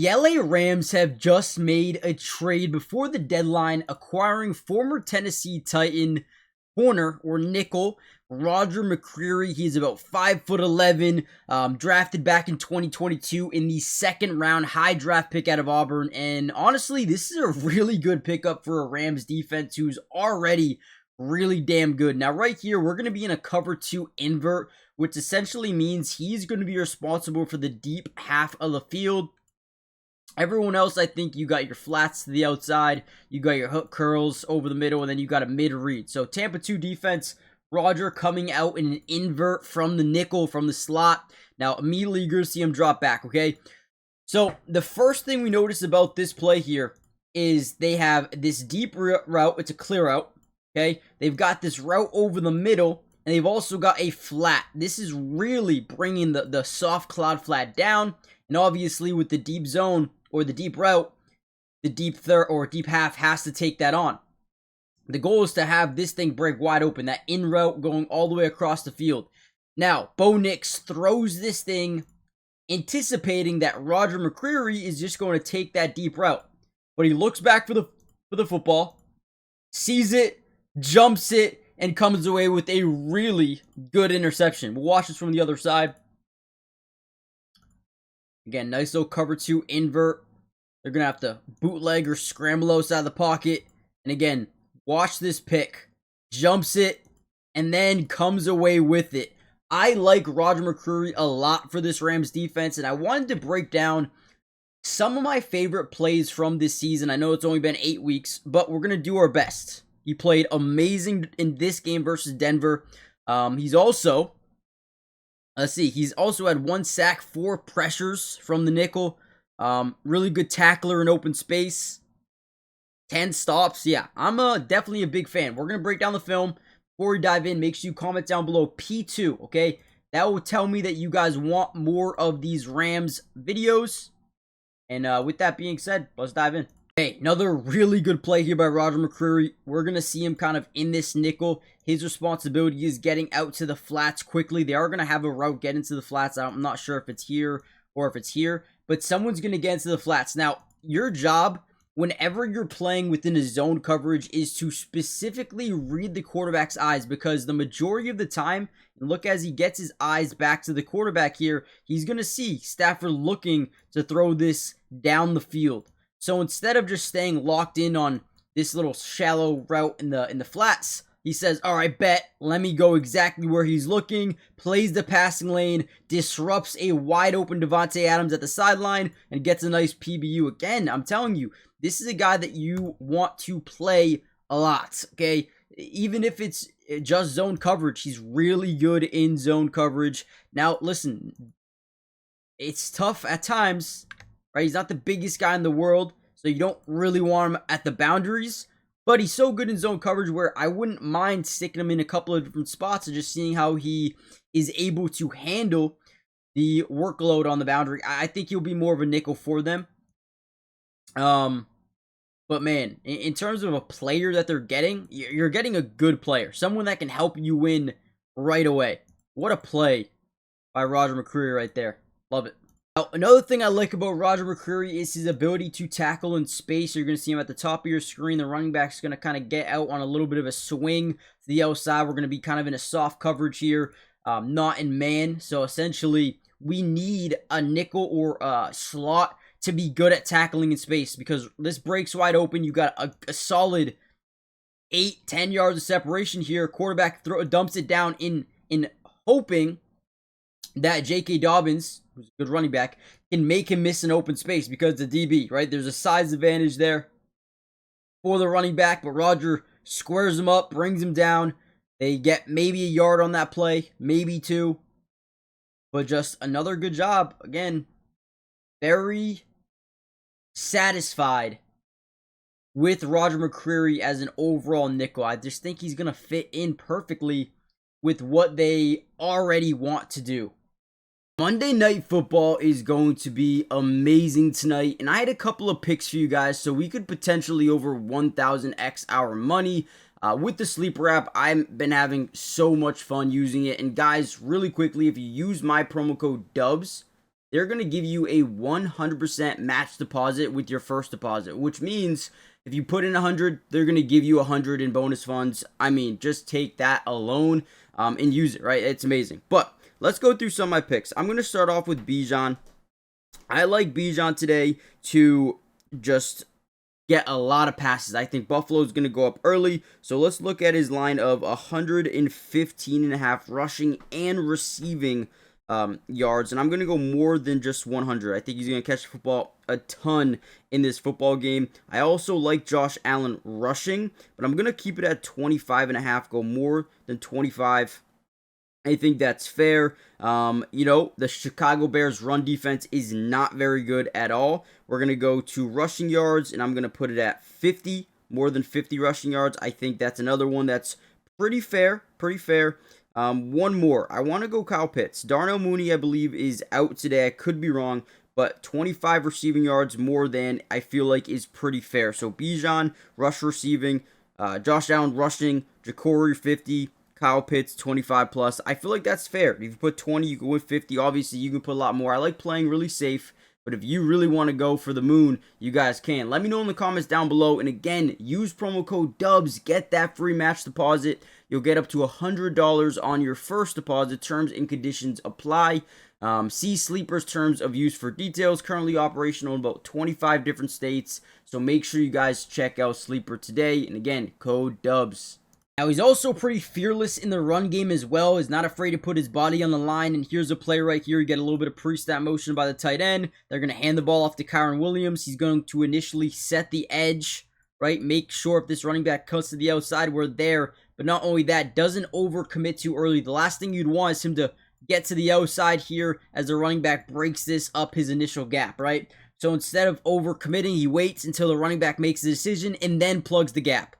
The LA Rams have just made a trade before the deadline, acquiring former Tennessee Titan corner or nickel Roger McCreary. He's about 5'11", drafted back in 2022 in the second round, high draft pick out of Auburn. And honestly, this is a really good pickup for a Rams defense who's already really damn good. Now, right here, we're going to be in a cover 2 invert, which essentially means he's going to be responsible for the deep half of the field. Everyone else, I think you got your flats to the outside, you got your hook curls over the middle, and then you got a mid-read. So Tampa 2 defense, Roger coming out in an invert from the nickel, from the slot. Now, immediately you're going to see him drop back, okay? So the first thing we notice about this play here is they have this deep route. It's a clear out, okay? They've got this route over the middle, and they've also got a flat. This is really bringing the soft cloud flat down, and obviously with the deep zone, or the deep route, the deep third or deep half has to take that on. The goal is to have this thing break wide open, that in route going all the way across the field. Now, Bo Nix throws this thing anticipating that Roger McCreary is just going to take that deep route. But he looks back for the football, sees it, jumps it, and comes away with a really good interception. We'll watch this from the other side. Again, nice little cover 2 invert. They're going to have to bootleg or scramble outside the pocket. And again, watch this pick. Jumps it and then comes away with it. I like Roger McCreary a lot for this Rams defense, and I wanted to break down some of my favorite plays from this season. I know it's only been 8 weeks, but we're going to do our best. He played amazing in this game versus Denver. He's also had 1 sack, 4 pressures from the nickel. Really good tackler in open space. 10 stops. Yeah, I'm definitely a big fan. We're going to break down the film. Before we dive in, make sure you comment down below P2, okay? That will tell me that you guys want more of these Rams videos. And with that being said, let's dive in. Okay, another really good play here by Roger McCreary. We're going to see him kind of in this nickel. His responsibility is getting out to the flats quickly. They are going to have a route get into the flats. I'm not sure if it's here or if it's here, but someone's going to get into the flats. Now, your job, whenever you're playing within a zone coverage, is to specifically read the quarterback's eyes, because the majority of the time, and look as he gets his eyes back to the quarterback here, he's going to see Stafford looking to throw this down the field. So instead of just staying locked in on this little shallow route in the flats, he says, all right, bet, let me go exactly where he's looking, plays the passing lane, disrupts a wide open Devontae Adams at the sideline, and gets a nice PBU. Again, I'm telling you, this is a guy that you want to play a lot, okay? Even if it's just zone coverage, he's really good in zone coverage. Now, listen, it's tough at times, right? He's not the biggest guy in the world, so you don't really want him at the boundaries. But he's so good in zone coverage where I wouldn't mind sticking him in a couple of different spots and just seeing how he is able to handle the workload on the boundary. I think he'll be more of a nickel for them. But man, in terms of a player that they're getting, you're getting a good player. Someone that can help you win right away. What a play by Roger McCreary right there. Love it. Now, another thing I like about Roger McCreary is his ability to tackle in space. You're going to see him at the top of your screen. The running back's going to kind of get out on a little bit of a swing to the outside. We're going to be kind of in a soft coverage here, not in man. So essentially, we need a nickel or a slot to be good at tackling in space, because this breaks wide open. You got a solid 8-10 yards of separation here. Quarterback dumps it down in hoping that J.K. Dobbins, who's a good running back, can make him miss an open space because the DB, right? There's a size advantage there for the running back, but Roger squares him up, brings him down. They get maybe a yard on that play, maybe 2. But just another good job. Again, very satisfied with Roger McCreary as an overall nickel. I just think he's going to fit in perfectly with what they already want to do. Monday Night Football is going to be amazing tonight, and I had a couple of picks for you guys, so we could potentially over 1,000x our money. With the sleeper app, I've been having so much fun using it, and guys, really quickly, if you use my promo code DUBS, they're going to give you a 100% match deposit with your first deposit, which means if you put in 100, they're going to give you 100 in bonus funds. I mean, just take that alone and use it, right? It's amazing. But let's go through some of my picks. I'm going to start off with Bijan. I like Bijan today to just get a lot of passes. I think Buffalo's going to go up early. So let's look at his line of 115.5 rushing and receiving yards. And I'm going to go more than just 100. I think he's going to catch the football a ton in this football game. I also like Josh Allen rushing, but I'm going to keep it at 25.5. Go more than 25. I think that's fair. The Chicago Bears run defense is not very good at all. We're going to go to rushing yards, and I'm going to put it at 50, more than 50 rushing yards. I think that's another one that's pretty fair, one more. I want to go Kyle Pitts. Darnell Mooney, I believe, is out today. I could be wrong, but 25 receiving yards more than I feel like is pretty fair. So Bijan, rush receiving, Josh Allen rushing, Jacory 50, Kyle Pitts 25 plus. I feel like that's fair. If you put 20, you can win 50. Obviously, you can put a lot more. I like playing really safe, but if you really want to go for the moon, you guys can. Let me know in the comments down below. And again, use promo code DUBS. Get that free match deposit. You'll get up to $100 on your first deposit. Terms and conditions apply. See Sleeper's terms of use for details. Currently operational in about 25 different states. So make sure you guys check out Sleeper today. And again, code DUBS. Now, he's also pretty fearless in the run game as well. He's not afraid to put his body on the line. And here's a play right here. You get a little bit of pre-snap motion by the tight end. They're going to hand the ball off to Kyren Williams. He's going to initially set the edge, right? Make sure if this running back cuts to the outside, we're there. But not only that, doesn't overcommit too early. The last thing you'd want is him to get to the outside here as the running back breaks this up his initial gap, right? So instead of overcommitting, he waits until the running back makes a decision and then plugs the gap.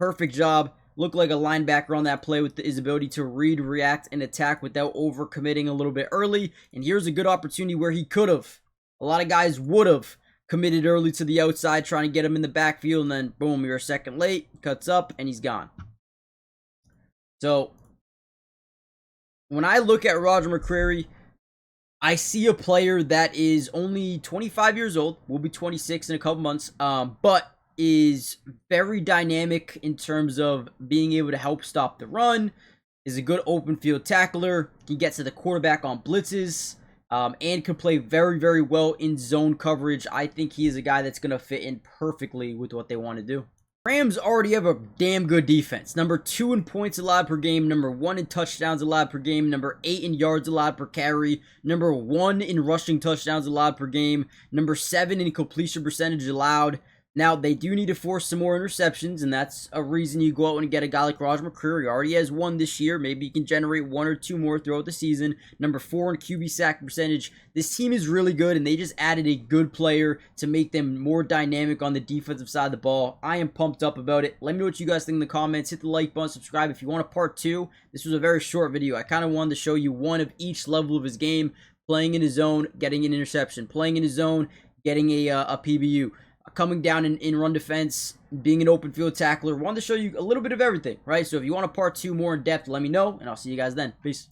Perfect job. Looked like a linebacker on that play with his ability to read, react, and attack without overcommitting a little bit early. And here's a good opportunity where he could have. A lot of guys would have committed early to the outside, trying to get him in the backfield, and then boom, you're a second late, cuts up, and he's gone. So when I look at Roger McCreary, I see a player that is only 25 years old, will be 26 in a couple months, but is very dynamic in terms of being able to help stop the run, is a good open field tackler, can get to the quarterback on blitzes, and can play very, very well in zone coverage. I think he is a guy that's going to fit in perfectly with what they want to do. Rams already have a damn good defense. Number 2 in points allowed per game, number 1 in touchdowns allowed per game, number 8 in yards allowed per carry, number 1 in rushing touchdowns allowed per game, number 7 in completion percentage allowed. Now, they do need to force some more interceptions, and that's a reason you go out and get a guy like Roger McCreary. He already has 1 this year. Maybe he can generate 1 or 2 more throughout the season. Number 4 in QB sack percentage. This team is really good, and they just added a good player to make them more dynamic on the defensive side of the ball. I am pumped up about it. Let me know what you guys think in the comments. Hit the like button, subscribe if you want a part 2. This was a very short video. I kind of wanted to show you one of each level of his game. Playing in his zone, getting an interception. Playing in his zone, getting a PBU. Coming down in run defense, being an open field tackler. Wanted to show you a little bit of everything, right? So if you want a part 2 more in depth, let me know, and I'll see you guys then. Peace.